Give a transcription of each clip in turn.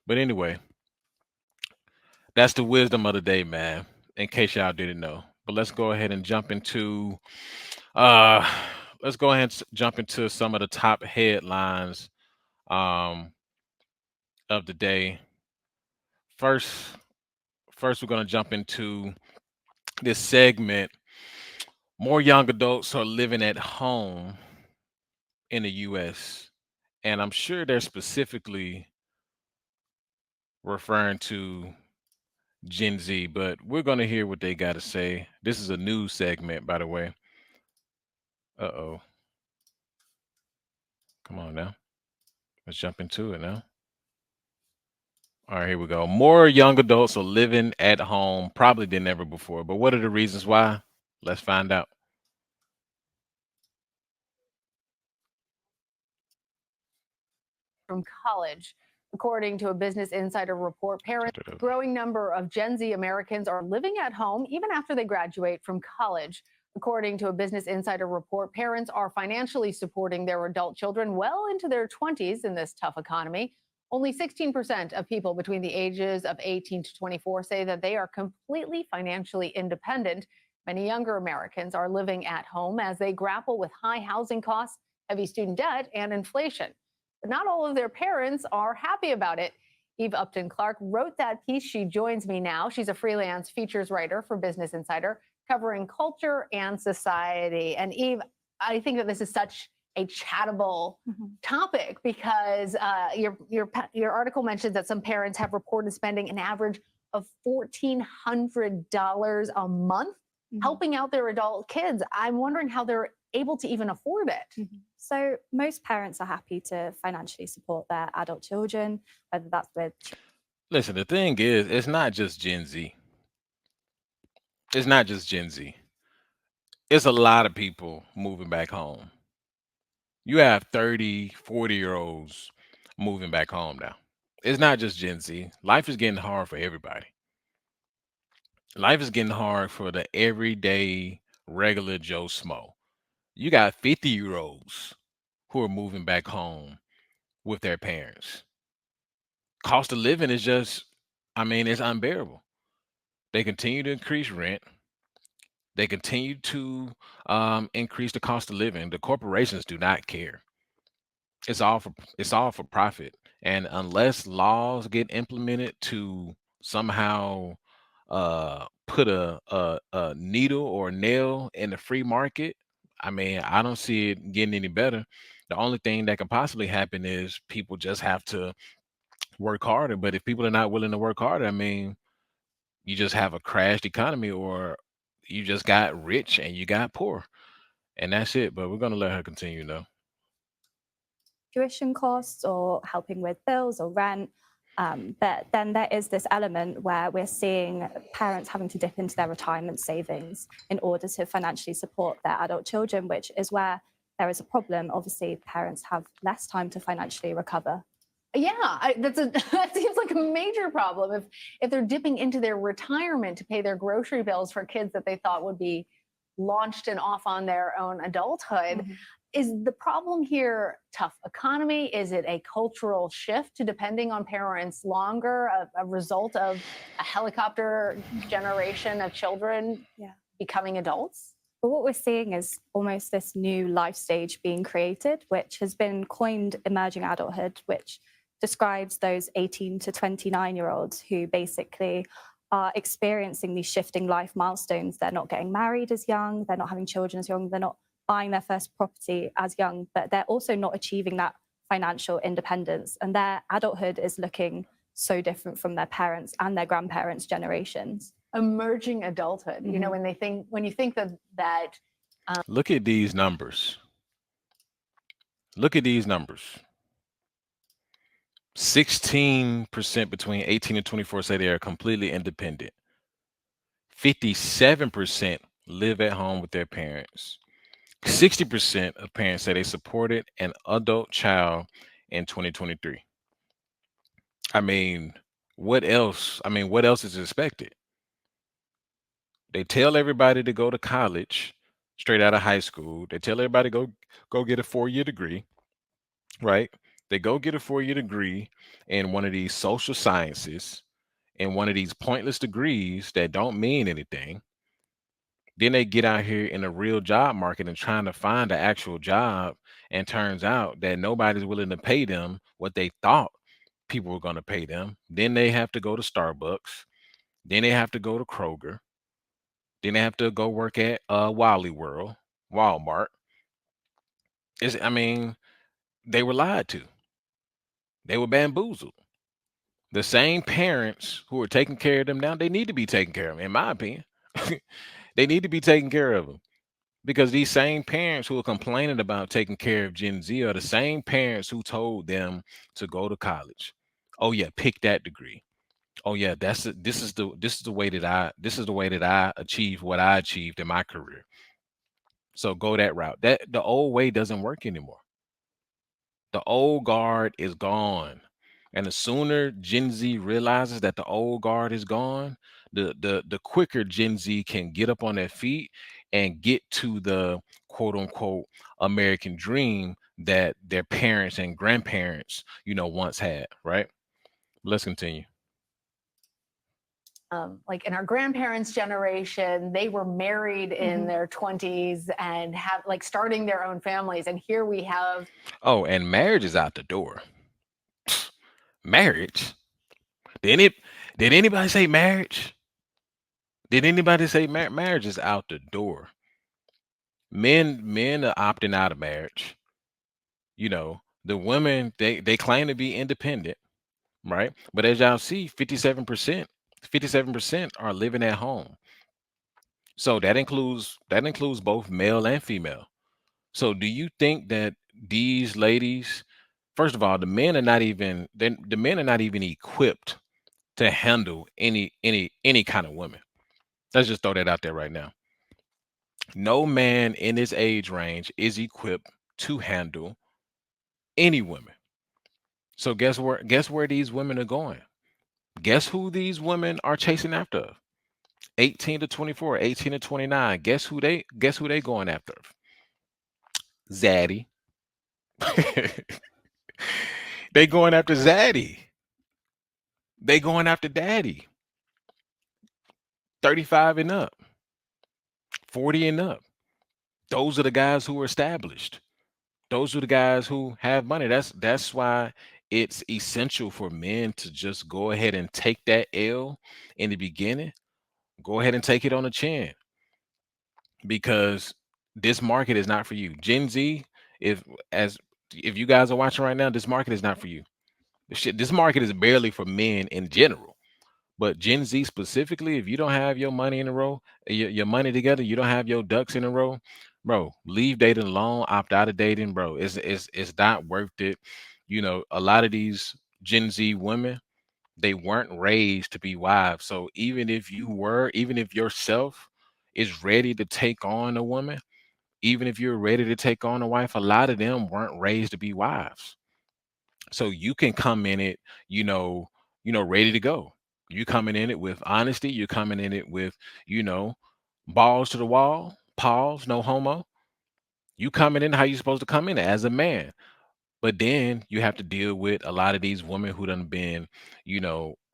But anyway, that's the wisdom of the day, man. In case y'all didn't know. But let's go ahead and jump into uh let's go ahead and jump into some of the top headlines um of the day. First, first we're gonna jump into this segment. More young adults are living at home in the US. And I'm sure they're specifically referring to Gen Z, but we're going to hear what they got to say. This is a news segment, by the way. Uh oh. Come on now. Let's jump into it now. All right, here we go. More young adults are living at home probably than ever before. But what are the reasons why? Let's find out. from college. According to a Business Insider report, Turn parents, it up. growing number of Gen Z Americans are living at home even after they graduate from college. According to a Business Insider report, parents are financially supporting their adult children well into their 20s in this tough economy. Only 16% of people between the ages of 18 to 24 say that they are completely financially independent. Many younger Americans are living at home as they grapple with high housing costs, heavy student debt, and inflation. But not all of their parents are happy about it. Eve Upton Clark wrote that piece. She joins me now. She's a freelance features writer for Business Insider, covering culture and society. And Eve, I think that this is such a chattable topic because your article mentions that some parents have reported spending an average of $1,400 a month helping out their adult kids. I'm wondering how they're able to even afford it. So most parents are happy to financially support their adult children, whether that's with Listen, the thing is, it's not just Gen Z. It's not just Gen Z. It's a lot of people moving back home. You have 30, 40 year olds moving back home now. It's not just Gen Z. Life is getting hard for everybody. Life is getting hard for the everyday regular Joe Smo. You got 50-year olds who are moving back home with their parents. Cost of living is just, I mean, it's unbearable. They continue to increase rent. They continue to increase the cost of living. The corporations do not care. It's all for profit. And unless laws get implemented to somehow put a needle or a nail in the free market, I mean, I don't see it getting any better. The only thing that could possibly happen is people just have to work harder. But if people are not willing to work harder, I mean, you just have a crashed economy, or you just got rich and you got poor, and that's it. But we're gonna let her continue though. tuition costs or helping with bills or rent. But then there is this element where we're seeing parents having to dip into their retirement savings in order to financially support their adult children, which is where there is a problem. Obviously, parents have less time to financially recover. Yeah, that seems like a major problem. If they're dipping into their retirement to pay their grocery bills for kids that they thought would be launched and off on their own adulthood, is the problem here tough economy? Is it a cultural shift to depending on parents longer, a result of a helicopter generation of children becoming adults? But what we're seeing is almost this new life stage being created, which has been coined emerging adulthood, which describes those 18 to 29-year-olds who basically are experiencing these shifting life milestones. They're not getting married as young, they're not having children as young, they're not buying their first property as young, but they're also not achieving that financial independence. And their adulthood is looking so different from their parents and their grandparents' generations. Emerging adulthood. You know, when you think that Look at these numbers. Look at these numbers. 16% between 18 and 24 say they are completely independent. 57% live at home with their parents. 60% of parents say they supported an adult child in 2023. I mean, what else? I mean, what else is expected? They tell everybody to go to college straight out of high school. They tell everybody go get a 4-year degree, right? They go get a 4-year degree in one of these social sciences, in one of these pointless degrees that don't mean anything. Then they get out here in the real job market and trying to find an actual job, and turns out that nobody's willing to pay them what they thought people were going to pay them. Then they have to go to Starbucks. Then they have to go to Kroger. Then they have to go work at Wally World, Walmart. I mean, they were lied to. They were bamboozled. The same parents who are taking care of them now, they need to be taken care of, in my opinion. They need to be taking care of them, because these same parents who are complaining about taking care of Gen Z are the same parents who told them to go to college. Oh yeah, pick that degree. Oh yeah, this is the way that I achieve what I achieved in my career. So go that route. That the old way doesn't work anymore. The old guard is gone. And the sooner Gen Z realizes that the old guard is gone, the quicker Gen Z can get up on their feet and get to the quote unquote American dream that their parents and grandparents, once had, right? Let's continue. Like in our grandparents' generation, they were married in their 20s and have like starting their own families. And here we have Oh, and marriage is out the door. Marriage? Did any did anybody say marriage? Did anybody say marriage is out the door? Men are opting out of marriage. The women, they claim to be independent, right? But as y'all see, 57% are living at home. So that includes both male and female. So do you think that these ladies, first of all, the men are not even equipped to handle any kind of woman. Let's just throw that out there right now. No man in this age range is equipped to handle any women. So guess where these women are going? Guess who these women are chasing after? 18 to 24, 18 to 29. Guess who they going after? Zaddy. They going after Zaddy. They going after Daddy. 35 and up, 40 and up. Those are the guys who are established. Those are the guys who have money. That's why it's essential for men to just go ahead and take that L in the beginning. Go ahead and take it on the chin, because this market is not for you. Gen Z, if you guys are watching right now, this market is not for you. This market is barely for men in general. But Gen Z specifically, if you don't have your money in a row, your money together, you don't have your ducks in a row, bro, leave dating alone, opt out of dating, bro. It's not worth it. A lot of these Gen Z women, they weren't raised to be wives. So even if yourself is ready to take on a woman, even if you're ready to take on a wife, a lot of them weren't raised to be wives. So you can come in it, ready to go. You coming in it with honesty. You're coming in it with, you know, balls to the wall. Pause. No homo. You coming in how you supposed to come in as a man. But then you have to deal with a lot of these women who done been,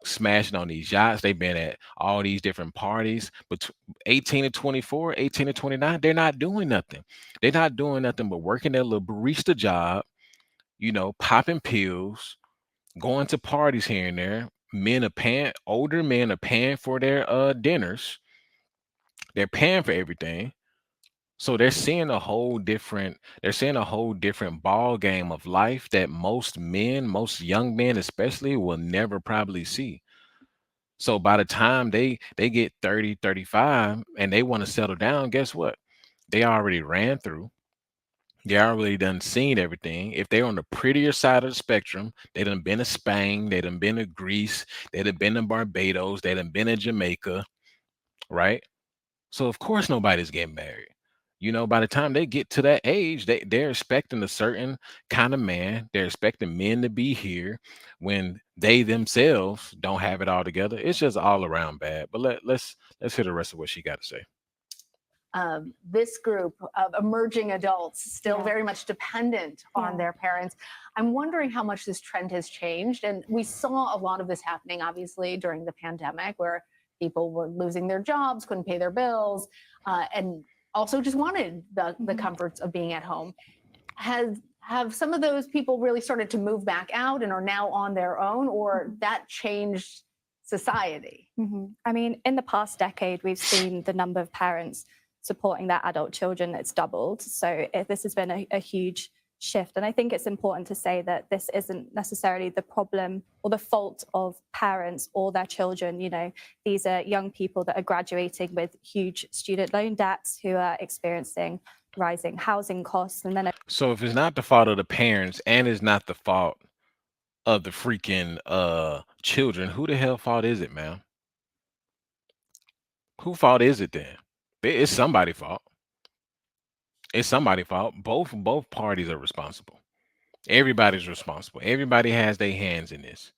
smashing on these yachts. They've been at all these different parties. But 18 to 24, 18 to 29, they're not doing nothing. They're not doing nothing but working their little barista job, popping pills, going to parties here and there. Older men are paying for their dinners. They're paying for everything. So they're seeing a whole different ball game of life that most young men especially, will never probably see. So by the time they get 30, 35, and they want to settle down, guess what? They already ran through. They already done seen everything. If they're on the prettier side of the spectrum, they done been to Spain, they done been to Greece, they done been to Barbados, they done been to Jamaica, right? So of course nobody's getting married. By the time they get to that age, they're expecting a certain kind of man. They're expecting men to be here when they themselves don't have it all together. It's just all around bad. But let's hear the rest of what she got to say. this group of emerging adults still Yeah. very much dependent on Yeah. their parents. I'm wondering how much this trend has changed. And we saw a lot of this happening, obviously, during the pandemic, where people were losing their jobs, couldn't pay their bills, and also just wanted the Mhm. comforts of being at home. Have some of those people really started to move back out and are now on their own, or that changed society? I mean, in the past decade, we've seen the number of parents supporting their adult children, it's doubled. So this has been a huge shift. And I think it's important to say that this isn't necessarily the problem or the fault of parents or their children. You know, these are young people that are graduating with huge student loan debts, who are experiencing rising housing costs, and then So if it's not the fault of the parents and it's not the fault of the freaking children, who the hell fault is it, man? Who fault is it then? It's somebody's fault. It's somebody's fault. Both parties are responsible. Everybody's responsible. Everybody has their hands in this.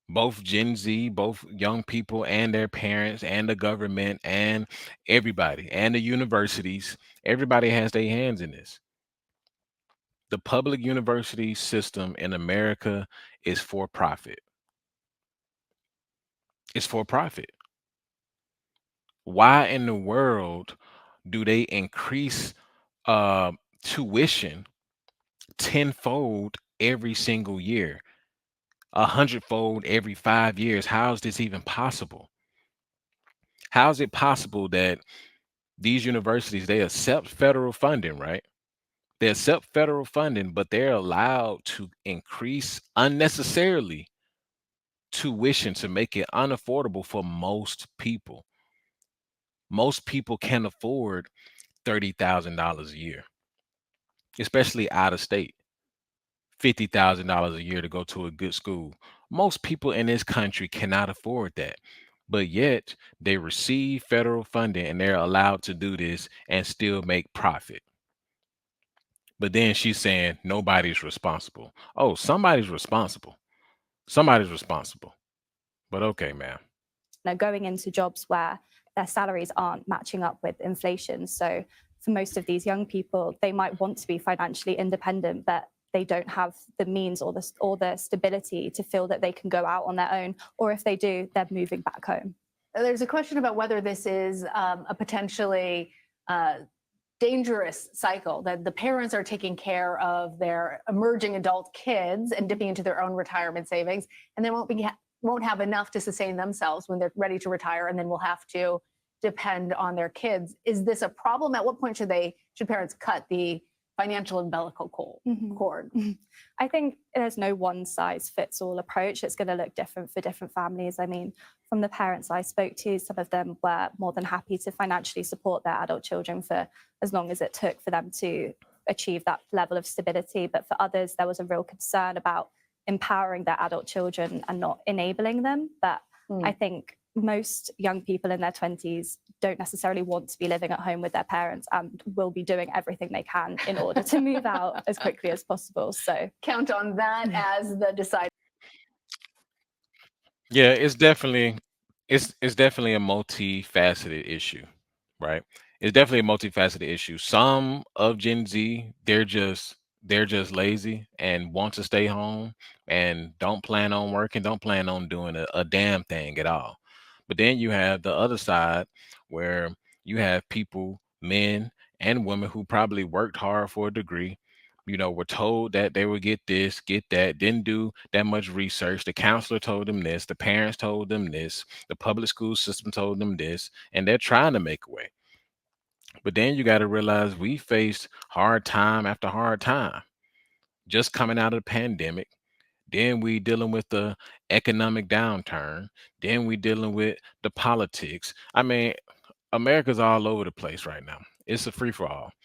Both Gen Z, both young people and their parents and the government and everybody and the universities. Everybody has their hands in this. The public university system in America is for profit. It's for profit. Why in the world do they increase uh, tuition tenfold every single year, 100-fold every 5 years? How is this even possible? How is it possible that these universities, they accept federal funding, right? They accept federal funding, but they're allowed to increase unnecessarily tuition to make it unaffordable for most people. Most people can't afford $30,000 a year, especially out of state. $50,000 a year to go to a good school. Most people in this country cannot afford that. But yet they receive federal funding and they're allowed to do this and still make profit. But then she's saying nobody's responsible. Oh, somebody's responsible. Somebody's responsible. But okay, man. going into jobs where their salaries aren't matching up with inflation. So for most of these young people, they might want to be financially independent, but they don't have the means or the stability to feel that they can go out on their own. Or if they do, they're moving back home. There's a question about whether this is a potentially dangerous cycle, that the parents are taking care of their emerging adult kids and dipping into their own retirement savings, and they won't have enough to sustain themselves when they're ready to retire, and then will have to depend on their kids. Is this a problem? At what point should parents cut the financial umbilical cord? I think there's no one size fits all approach. It's going to look different for different families. I mean, from the parents I spoke to, some of them were more than happy to financially support their adult children for as long as it took for them to achieve that level of stability. But for others, there was a real concern about empowering their adult children and not enabling them. But I think most young people in their 20s don't necessarily want to be living at home with their parents and will be doing everything they can in order to move out as quickly as possible. So count on that as the deciding. Yeah, it's definitely a multifaceted issue, right? It's definitely a multifaceted issue. Some of Gen Z, they're just lazy and want to stay home and don't plan on working, don't plan on doing a damn thing at all. But then you have the other side where you have people, men and women, who probably worked hard for a degree, were told that they would get this, get that, didn't do that much research. The counselor told them this, the parents told them this, the public school system told them this, and they're trying to make a way. But then you got to realize we faced hard time after hard time, just coming out of the pandemic. Then we dealing with the economic downturn. Then we dealing with the politics. I mean, America's all over the place right now. It's a free for all.